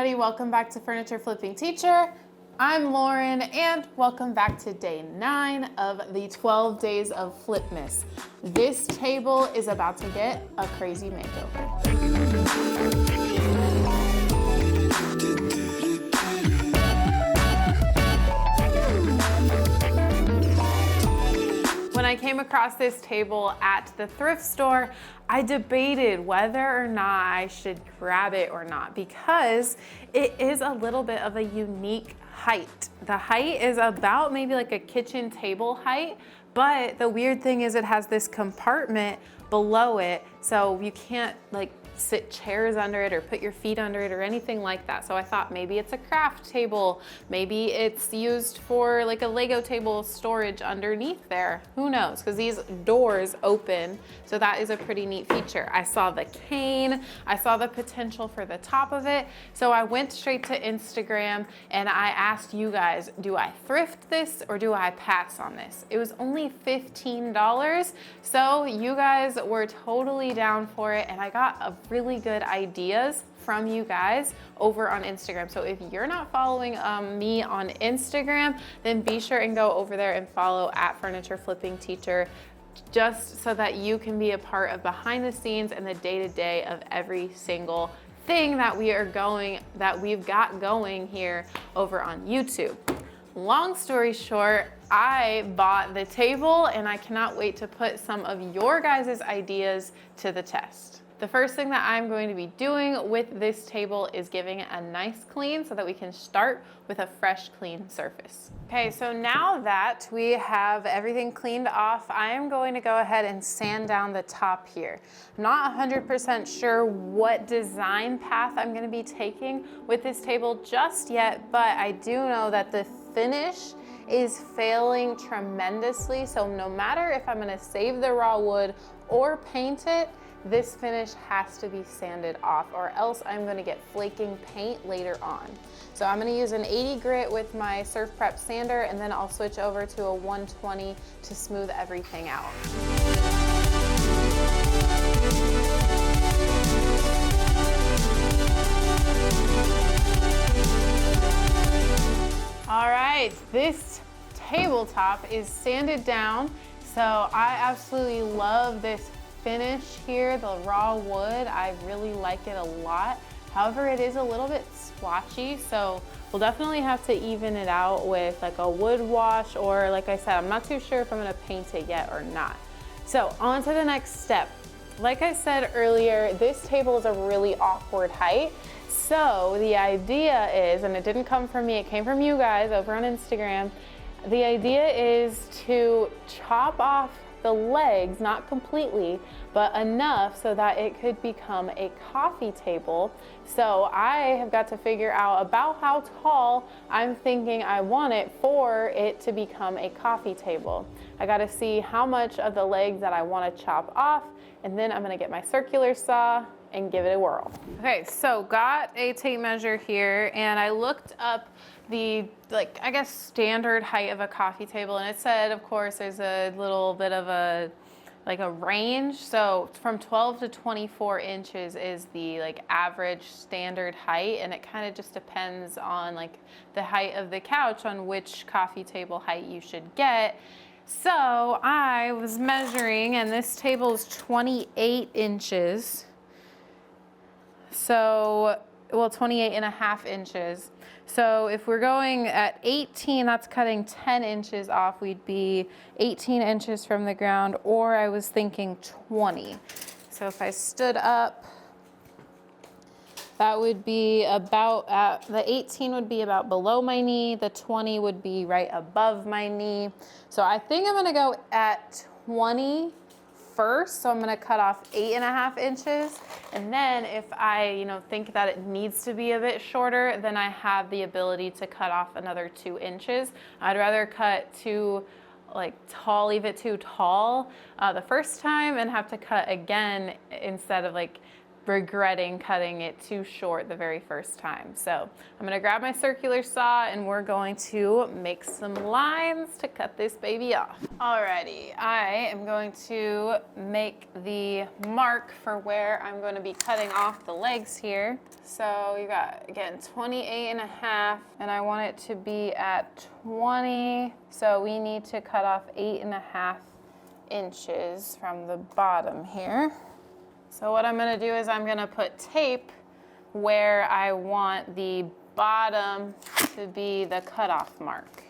everybody, welcome back to Furniture Flipping Teacher. I'm Lauren and welcome back to day 9 of the 12 days of Flipmas. This table is about to get a crazy makeover. When I came across this table at the thrift store, I debated whether or not I should grab it or not because it is a little bit of a unique height. The height is about maybe like a kitchen table height, but the weird thing is it has this compartment below it, so you can't like sit chairs under it or put your feet under it or anything like that. So I thought maybe it's a craft table, maybe it's used for like a Lego table storage underneath there. Who knows? Because these doors open, so that is a pretty neat feature. I saw the cane, I saw the potential for the top of it, so I went straight to Instagram and I asked you guys, do I thrift this or do I pass on this? It was only $15, so you guys were totally down for it and I got a really good ideas from you guys over on Instagram. So if you're not following me on Instagram, then be sure and go over there and follow at Furniture Flipping Teacher, just so that you can be a part of behind the scenes and the day-to-day of every single thing that we've got going here over on YouTube. Long story short, I bought the table and I cannot wait to put some of your guys' ideas to the test. The first thing that I'm going to be doing with this table is giving it a nice clean so that we can start with a fresh, clean surface. Okay, so now that we have everything cleaned off, I am going to go ahead and sand down the top here. I'm not 100% sure what design path I'm going to be taking with this table just yet, but I do know that the finish is failing tremendously. So no matter if I'm going to save the raw wood or paint it, this finish has to be sanded off or else I'm going to get flaking paint later on. So I'm going to use an 80 grit with my Surf Prep sander and then I'll switch over to a 120 to smooth everything out. All right, this tabletop is sanded down, so I absolutely love this finish here, the raw wood. I really like it a lot. However, it is a little bit splotchy, so we'll definitely have to even it out with like a wood wash, or like I said, I'm not too sure if I'm gonna paint it yet or not. So on to the next step. Like I said earlier, this table is a really awkward height. So the idea is, and it didn't come from me, it came from you guys over on Instagram. The idea is to chop off the legs, not completely, but enough so that it could become a coffee table. So I have got to figure out about how tall I'm thinking I want it for it to become a coffee table. I got to see how much of the legs that I want to chop off, and then I'm going to get my circular saw and give it a whirl. Okay, so got a tape measure here and I looked up the I guess standard height of a coffee table, and it said, of course, there's a little bit of a range. So from 12 to 24 inches is the average standard height, and it kind of just depends on the height of the couch on which coffee table height you should get. So I was measuring, and this table is 28 inches. So, well, 28 and a half inches. So if we're going at 18, that's cutting 10 inches off. We'd be 18 inches from the ground, or I was thinking 20. So if I stood up, that would be about, the 18 would be about below my knee. The 20 would be right above my knee. So I think I'm gonna go at 20 first. So I'm gonna cut off 8.5 inches. And then if I, think that it needs to be a bit shorter, then I have the ability to cut off another 2 inches. I'd rather cut too leave it too tall the first time and have to cut again instead of regretting cutting it too short the very first time. So I'm gonna grab my circular saw and we're going to make some lines to cut this baby off. Alrighty, I am going to make the mark for where I'm going to be cutting off the legs here. So you got, again, 28.5, and I want it to be at 20. So we need to cut off 8.5 inches from the bottom here. So what I'm gonna do is I'm gonna put tape where I want the bottom to be the cutoff mark.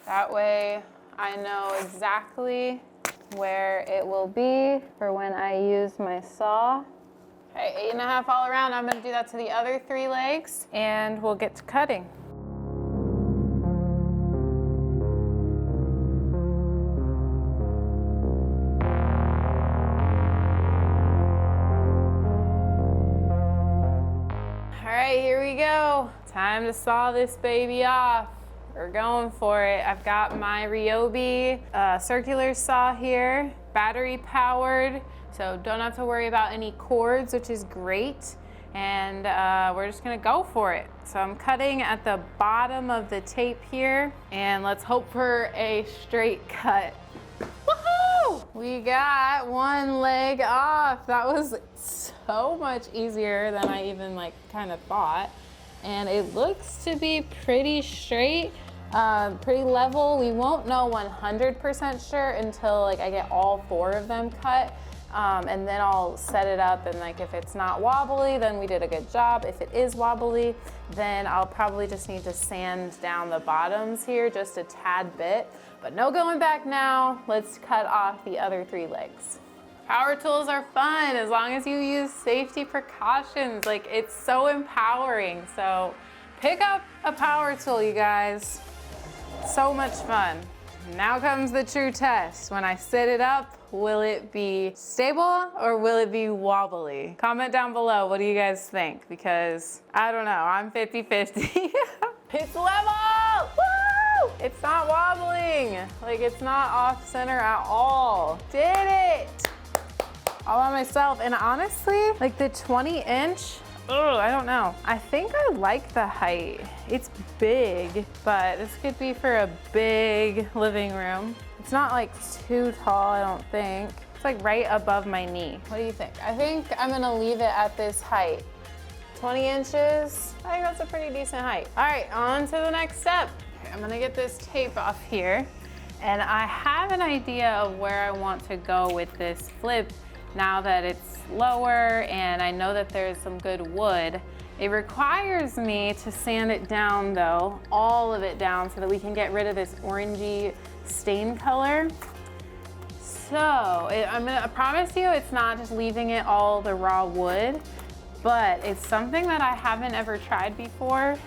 That way I know exactly where it will be for when I use my saw. Okay, 8.5 all around. I'm gonna do that to the other 3 legs and we'll get to cutting. All right, here we go. Time to saw this baby off. We're going for it. I've got my Ryobi circular saw here, battery powered, so don't have to worry about any cords, which is great. And we're just gonna go for it. So I'm cutting at the bottom of the tape here, and let's hope for a straight cut. Woohoo! We got one leg off. That was so much easier than I even kind of thought. And it looks to be pretty straight, pretty level. We won't know 100% sure until I get all 4 of them cut. And then I'll set it up, and if it's not wobbly, then we did a good job. If it is wobbly, then I'll probably just need to sand down the bottoms here just a tad bit. But no going back now. Let's cut off the other 3 legs. Power tools are fun as long as you use safety precautions. It's so empowering. So pick up a power tool, you guys. So much fun. Now comes the true test. When I set it up, will it be stable or will it be wobbly? Comment down below, what do you guys think? Because I don't know, I'm 50-50. It's level! Woo! It's not wobbling. It's not off center at all. Did it! All by myself. And honestly, the 20-inch, I don't know. I think I like the height. It's big, but this could be for a big living room. It's not too tall, I don't think. It's right above my knee. What do you think? I think I'm gonna leave it at this height. 20 inches, I think that's a pretty decent height. All right, on to the next step. Okay, I'm gonna get this tape off here, and I have an idea of where I want to go with this flip now that it's lower and I know that there's some good wood. It requires me to sand it down though, all of it down, so that we can get rid of this orangey stain color. So I promise you it's not just leaving it all the raw wood, but it's something that I haven't ever tried before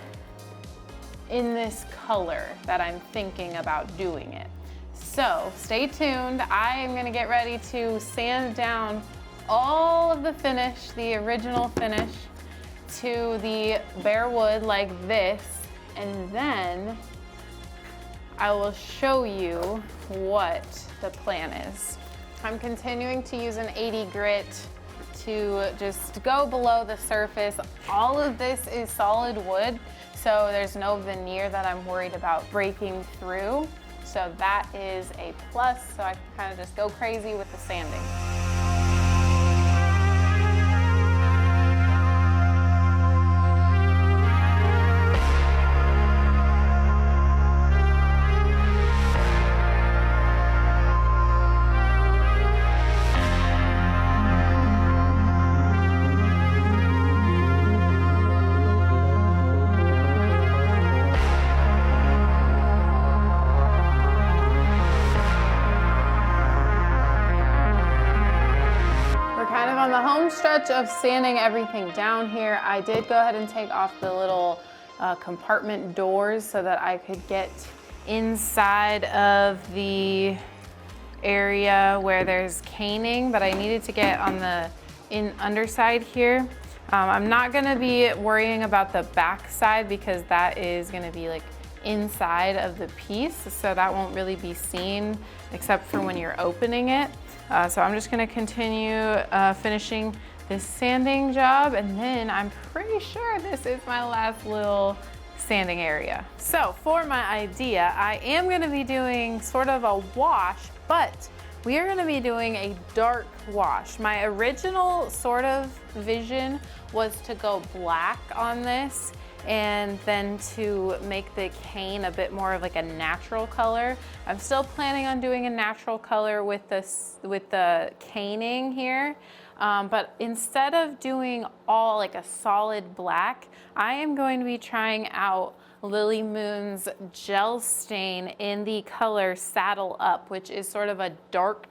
in this color that I'm thinking about doing it. So stay tuned. I am gonna get ready to sand down all of the finish, the original finish, to the bare wood like this, and then I will show you what the plan is. I'm continuing to use an 80 grit to just go below the surface. All of this is solid wood, so there's no veneer that I'm worried about breaking through. So that is a plus, so I can kind of just go crazy with the sanding. Stretch of sanding everything down here. I did go ahead and take off the little compartment doors so that I could get inside of the area where there's caning, but I needed to get on the underside here. I'm not gonna be worrying about the back side because that is gonna be inside of the piece, so that won't really be seen except for when you're opening it. So I'm just gonna continue finishing this sanding job, and then I'm pretty sure this is my last little sanding area. So for my idea, I am gonna be doing sort of a wash, but we are gonna be doing a dark wash. My original sort of vision was to go black on this and then to make the cane a bit more of like a natural color. I'm still planning on doing a natural color with the caning here. But instead of doing all like a solid black, I am going to be trying out Lily Moon's gel stain in the color Saddle Up, which is sort of a dark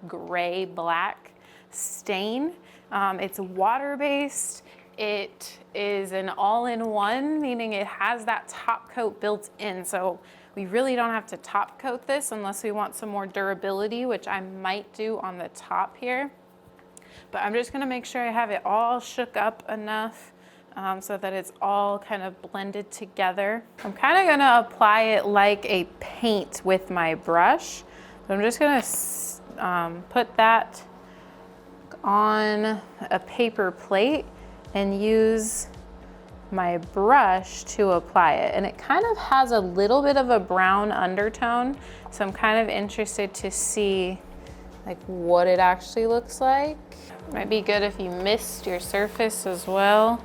gray black stain. It's water-based. It is an all-in-one, meaning it has that top coat built in. So we really don't have to top coat this unless we want some more durability, which I might do on the top here. But I'm just gonna make sure I have it all shook up enough so that it's all kind of blended together. I'm kind of gonna apply it like a paint with my brush. So I'm just gonna put that on a paper plate and use my brush to apply it. And it kind of has a little bit of a brown undertone. So I'm kind of interested to see like what it actually looks like. Might be good if you mist your surface as well.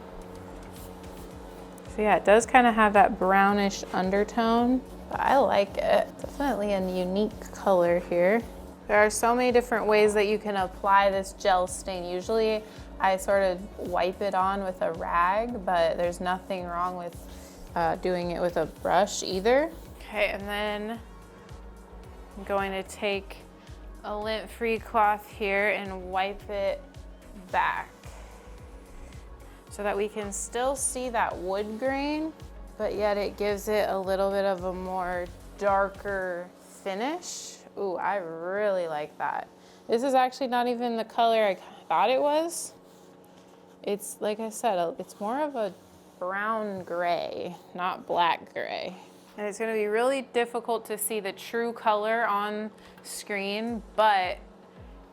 So yeah, it does kind of have that brownish undertone, but I like it. Definitely a unique color here. There are so many different ways that you can apply this gel stain. Usually I sort of wipe it on with a rag, but there's nothing wrong with doing it with a brush either. Okay, and then I'm going to take a lint-free cloth here and wipe it back so that we can still see that wood grain, but yet it gives it a little bit of a more darker finish. Ooh, I really like that. This is actually not even the color I thought it was. It's, like I said, it's more of a brown gray, not black gray. And it's gonna be really difficult to see the true color on screen, but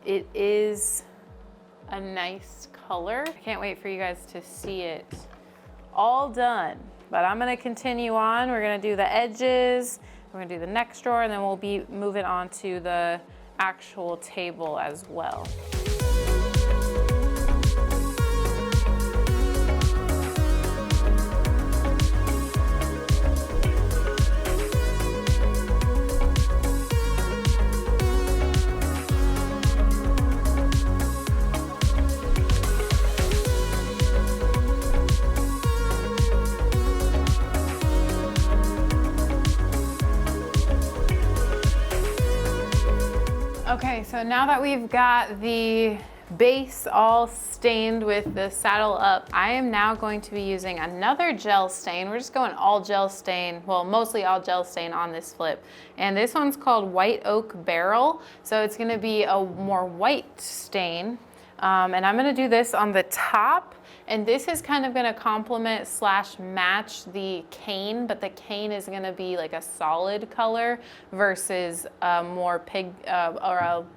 it is a nice color. I can't wait for you guys to see it all done. But I'm gonna continue on. We're gonna do the edges, we're gonna do the next drawer, and then we'll be moving on to the actual table as well. Okay, so now that we've got the base all stained with the Saddle Up, I am now going to be using another gel stain. We're just going all gel stain, well, mostly all gel stain on this flip. And this one's called White Oak Barrel. So it's gonna be a more white stain. And I'm gonna do this on the top. And this is kind of gonna complement slash match the cane, but the cane is gonna be like a solid color versus a more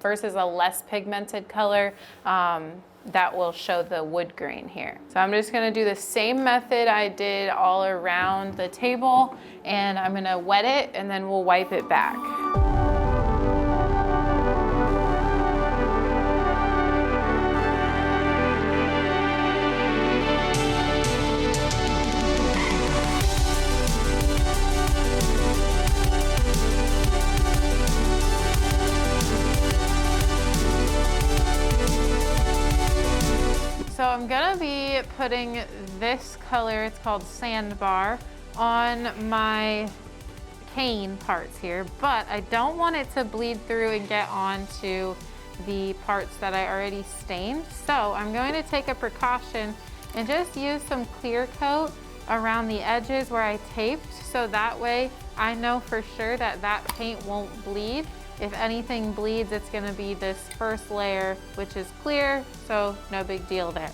versus a less pigmented color that will show the wood grain here. So I'm just gonna do the same method I did all around the table, and I'm gonna wet it and then we'll wipe it back. So I'm gonna be putting this color, it's called Sandbar, on my cane parts here, but I don't want it to bleed through and get onto the parts that I already stained. So I'm going to take a precaution and just use some clear coat around the edges where I taped, so that way I know for sure that that paint won't bleed. If anything bleeds, it's gonna be this first layer, which is clear, so no big deal there.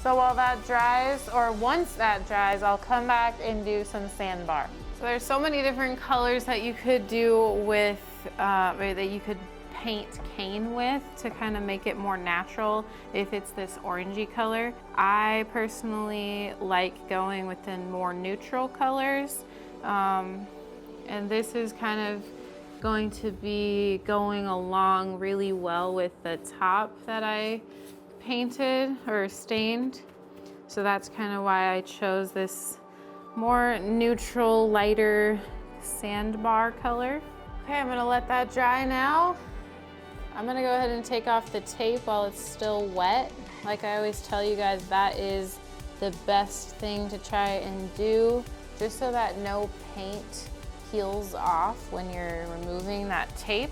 So while that dries, or once that dries, I'll come back and do some Sandbar. So there's so many different colors that you could do with, that you could paint cane with to kind of make it more natural if it's this orangey color. I personally like going with the more neutral colors. And this is kind of going to be going along really well with the top that I painted or stained. So that's kind of why I chose this more neutral, lighter sandbar color. Okay, I'm gonna let that dry now. I'm gonna go ahead and take off the tape while it's still wet. Like I always tell you guys, that is the best thing to try and do, just so that no paint peels off when you're removing that tape.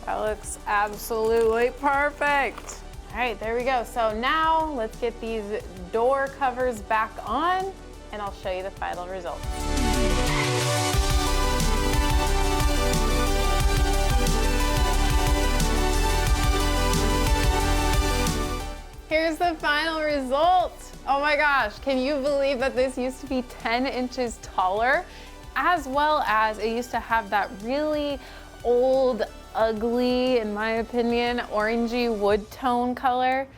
That looks absolutely perfect. All right, there we go. So now let's get these door covers back on and I'll show you the final results. Here's the final result. Oh my gosh, can you believe that this used to be 10 inches taller? As well as it used to have that really old, ugly, in my opinion, orangey wood tone color.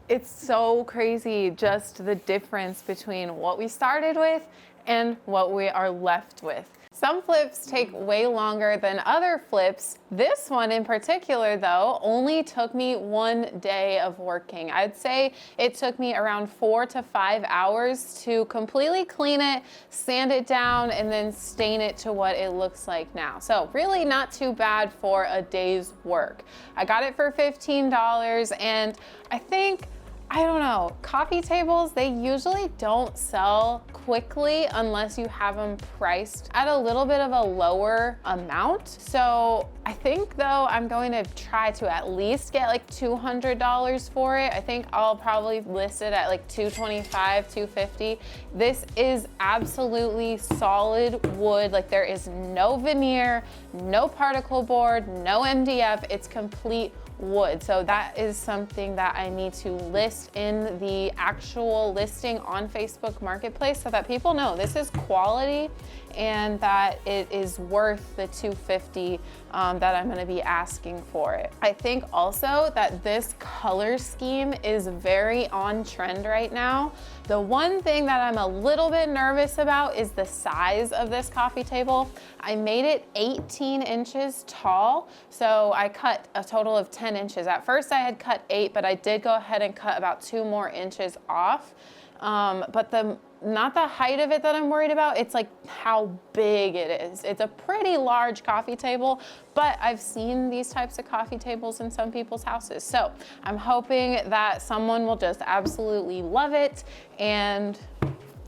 It's so crazy just the difference between what we started with and what we are left with. Some flips take way longer than other flips. This one in particular though, only took me 1 day of working. I'd say it took me around 4 to 5 hours to completely clean it, sand it down, and then stain it to what it looks like now. So really not too bad for a day's work. I got it for $15 and I think, I don't know, coffee tables, they usually don't sell quickly unless you have them priced at a little bit of a lower amount. So I think though I'm going to try to at least get like $200 for it. I think I'll probably list it at like $225, $250. This is absolutely solid wood. Like there is no veneer, no particle board, no MDF. It's complete wood. So that is something that I need to list in the actual listing on Facebook Marketplace so that people know this is quality and that it is worth the $250 that I'm going to be asking for it. I think also that this color scheme is very on trend right now. The one thing that I'm a little bit nervous about is the size of this coffee table. I made it 18 inches tall, so I cut a total of 10 inches. At first I had cut 8, but I did go ahead and cut about 2 more inches off. But not the height of it that I'm worried about, it's like how big it is. It's a pretty large coffee table, but I've seen these types of coffee tables in some people's houses. So I'm hoping that someone will just absolutely love it and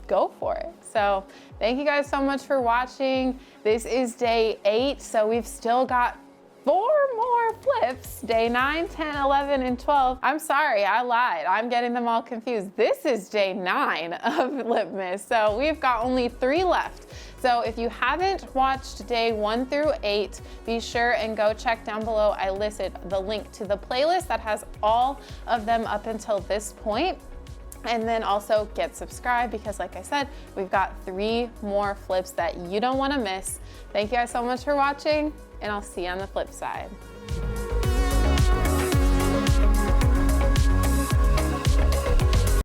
go for it. So thank you guys so much for watching. This is day 8, so we've still got 4 more flips, day 9, 10, 11, and 12. I'm sorry, I lied. I'm getting them all confused. This is day 9 of Flipmas, so we've got only 3 left. So if you haven't watched day 1 through 8, be sure and go check down below. I listed the link to the playlist that has all of them up until this point. And then also get subscribed because like I said, we've got 3 more flips that you don't want to miss. Thank you guys so much for watching and I'll see you on the flip side.